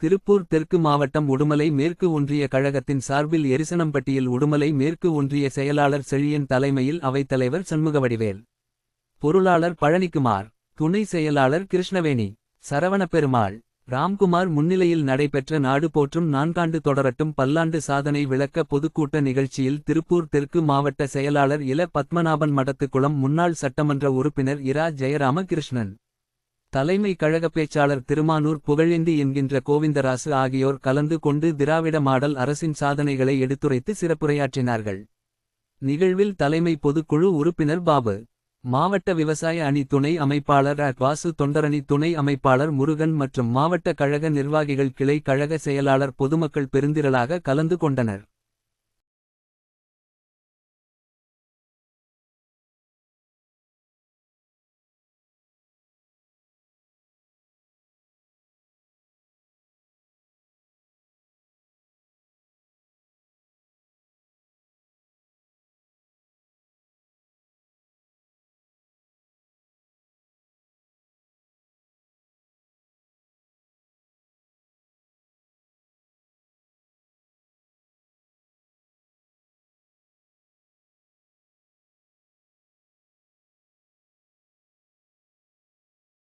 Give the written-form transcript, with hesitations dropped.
திருப்பூர் தெற்கு மாவட்டம் உடுமலை மேற்கு ஒன்றிய கழகத்தின் சார்பில் எரிசனம்பட்டியில் உடுமலை மேற்கு ஒன்றிய செயலாளர் செழியன் தலைமையில் அவைத்தலைவர் சண்முகவடிவேல், பொருளாளர் பழனிக்குமார், துணை செயலாளர் கிருஷ்ணவேணி, சரவணப்பெருமாள், ராம்குமார் முன்னிலையில் நடைபெற்ற நாடு போற்றும் நான்காண்டு தொடரட்டும் பல்லாண்டு சாதனை விளக்க பொதுக்கூட்ட நிகழ்ச்சியில் திருப்பூர் தெற்கு மாவட்ட செயலாளர் இல பத்மநாபன், மடத்துக்குளம் முன்னாள் சட்டமன்ற உறுப்பினர் இரா ஜெயராமகிருஷ்ணன், தலைமை கழக பேச்சாளர் திருமானூர் புகழேந்தி என்கின்ற கோவிந்தராசு ஆகியோர் கலந்து கொண்டு திராவிட மாடல் அரசின் சாதனைகளை எடுத்துரைத்து சிறப்புரையாற்றினார்கள். நிகழ்வில் தலைமை பொதுக்குழு உறுப்பினர் பாபு, மாவட்ட விவசாய அணி துணை அமைப்பாளர் வாசு, தொண்டரணி துணை அமைப்பாளர் முருகன் மற்றும் மாவட்ட கழக நிர்வாகிகள், கிளை கழக செயலாளர், பொதுமக்கள் பெருந்திரளாக கலந்து கொண்டனர்.